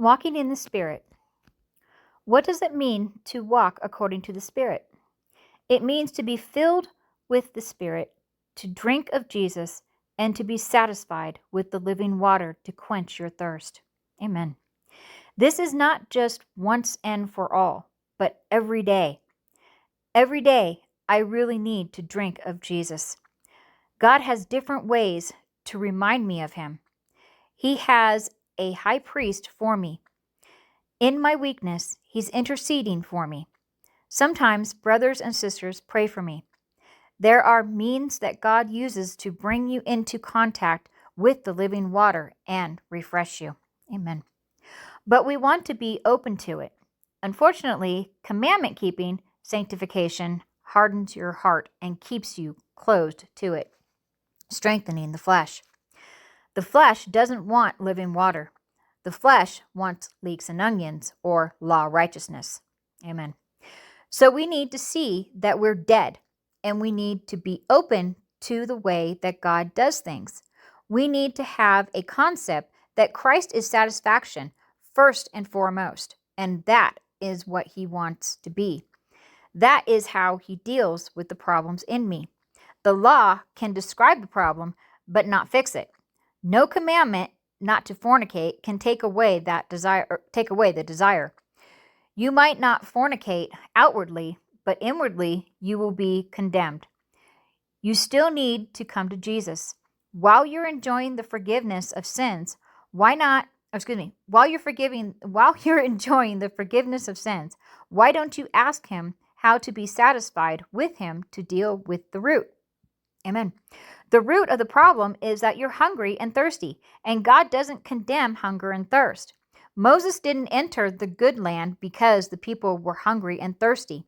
Walking in the Spirit. What does it mean to walk according to the Spirit? It means to be filled with the Spirit, to drink of Jesus, and to be satisfied with the living water to quench your thirst. Amen. This is not just once and for all, but every day. Every day, I really need to drink of Jesus. God has different ways to remind me of Him. He has a high priest for me. In my weakness, He's interceding for me. Sometimes brothers and sisters pray for me. There are means that God uses to bring you into contact with the living water and refresh you. Amen. But we want to be open to it. Unfortunately, commandment keeping, sanctification, hardens your heart and keeps you closed to it, strengthening the flesh. The flesh doesn't want living water. The flesh wants leeks and onions, or law righteousness. Amen. So we need to see that we're dead, and we need to be open to the way that God does things. We need to have a concept that Christ is satisfaction first and foremost, and that is what He wants to be. That is how He deals with the problems in me. The law can describe the problem, but not fix it. No commandment not to fornicate can take away that desire, or take away the desire. You might not fornicate outwardly, but inwardly you will be condemned. You still need to come to Jesus. While you're enjoying the forgiveness of sins, while you're enjoying the forgiveness of sins, why don't you ask Him how to be satisfied with Him to deal with the root? Amen. The root of the problem is that you're hungry and thirsty, and God doesn't condemn hunger and thirst. Moses didn't enter the good land because the people were hungry and thirsty.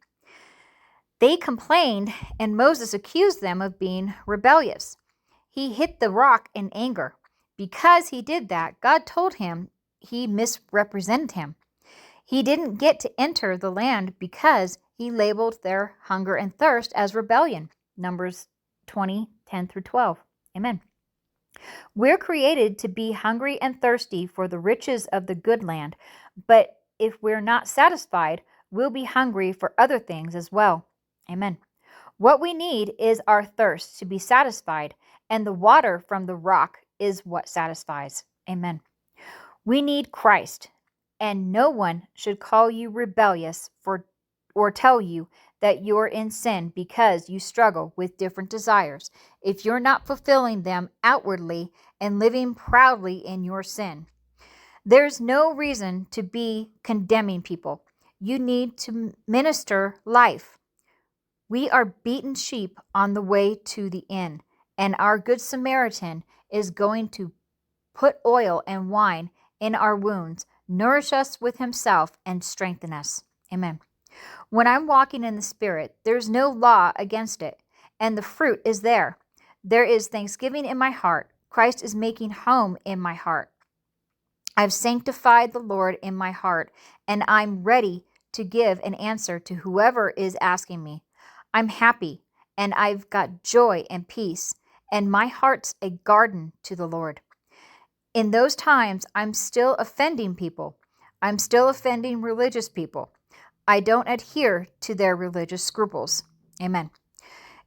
They complained, and Moses accused them of being rebellious. He hit the rock in anger. Because he did that, God told him he misrepresented Him. He didn't get to enter the land because he labeled their hunger and thirst as rebellion. Numbers 20:10-12. Amen. We're created to be hungry and thirsty for the riches of the good land, but if we're not satisfied, we'll be hungry for other things as well. Amen. What we need is our thirst to be satisfied, and the water from the rock is what satisfies. Amen. We need Christ, and no one should call you rebellious or tell you that you're in sin because you struggle with different desires if you're not fulfilling them outwardly and living proudly in your sin. There's no reason to be condemning people. You need to minister life. We are beaten sheep on the way to the inn, and our Good Samaritan is going to put oil and wine in our wounds, nourish us with Himself, and strengthen us. Amen. When I'm walking in the Spirit, there's no law against it, and the fruit is there. There is thanksgiving in my heart. Christ is making home in my heart. I've sanctified the Lord in my heart, and I'm ready to give an answer to whoever is asking me. I'm happy, and I've got joy and peace, and my heart's a garden to the Lord. In those times, I'm still offending people. I'm still offending religious people. I don't adhere to their religious scruples. Amen.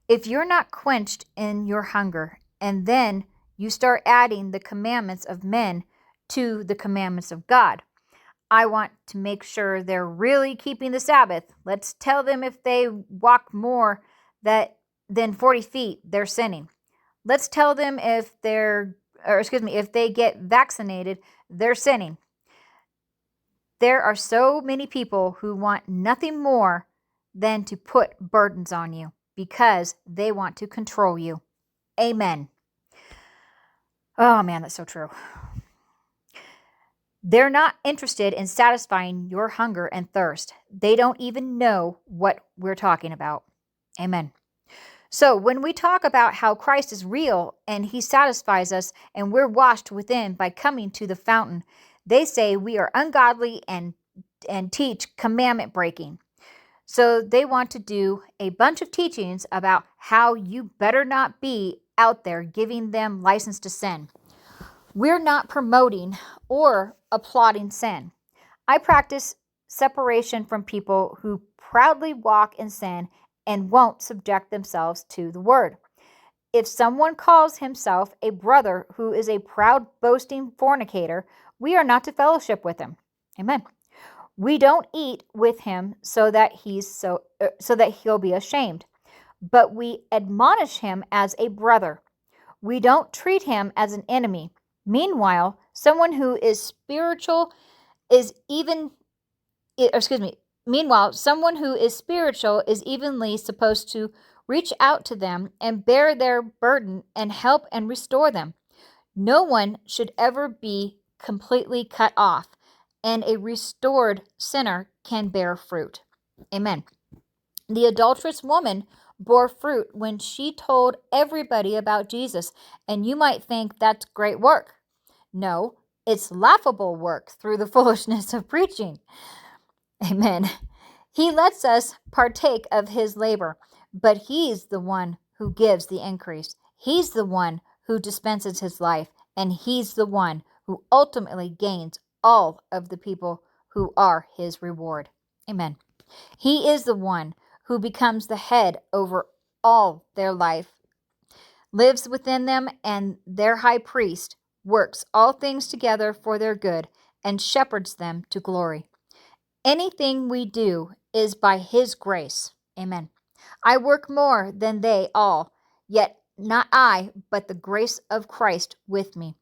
If you're not quenched in your hunger, and then you start adding the commandments of men to the commandments of God, I want to make sure they're really keeping the Sabbath. Let's tell them if they walk more than 40 feet, they're sinning. Let's tell them if they get vaccinated, they're sinning. There are so many people who want nothing more than to put burdens on you because they want to control you. Amen. Oh man, that's so true. They're not interested in satisfying your hunger and thirst. They don't even know what we're talking about. Amen. So when we talk about how Christ is real and He satisfies us and we're washed within by coming to the fountain, they say we are ungodly and teach commandment breaking. So they want to do a bunch of teachings about how you better not be out there giving them license to sin. We're not promoting or applauding sin. I practice separation from people who proudly walk in sin and won't subject themselves to the word. If someone calls himself a brother who is a proud, boasting fornicator, we are not to fellowship with him. Amen. We don't eat with him so that he'll be ashamed, but we admonish him as a brother. We don't treat him as an enemy. Meanwhile, someone who is spiritual is even excuse me. Meanwhile, someone who is spiritual is evenly supposed to reach out to them and bear their burden and help and restore them. No one should ever be completely cut off, and a restored sinner can bear fruit. Amen. The adulterous woman bore fruit when she told everybody about Jesus, and you might think that's great work. No, it's laughable work through the foolishness of preaching. Amen. He lets us partake of his labor, but he's the one who gives the increase. He's the one who dispenses his life, and he's the one who ultimately gains all of the people who are his reward. Amen. He is the one who becomes the head over all their life, lives within them, and their high priest works all things together for their good and shepherds them to glory. Anything we do is by his grace. Amen. I work more than they all, yet not I, but the grace of Christ with me.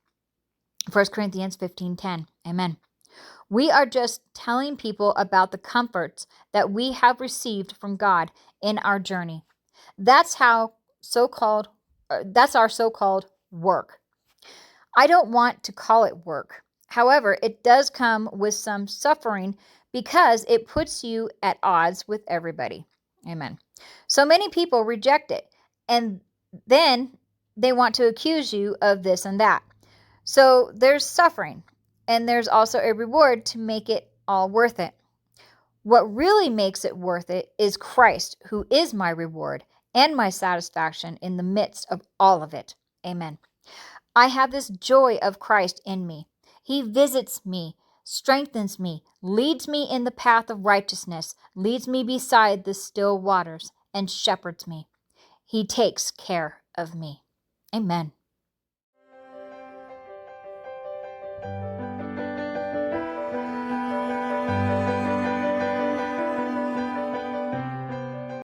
1 Corinthians 15:10. Amen. We are just telling people about the comforts that we have received from God in our journey. That's our so-called work. I don't want to call it work. However, it does come with some suffering because it puts you at odds with everybody. Amen. So many people reject it, and then they want to accuse you of this and that. So there's suffering, and there's also a reward to make it all worth it. What really makes it worth it is Christ, who is my reward and my satisfaction in the midst of all of it. Amen. I have this joy of Christ in me. He visits me, strengthens me, leads me in the path of righteousness, leads me beside the still waters, and shepherds me. He takes care of me. Amen.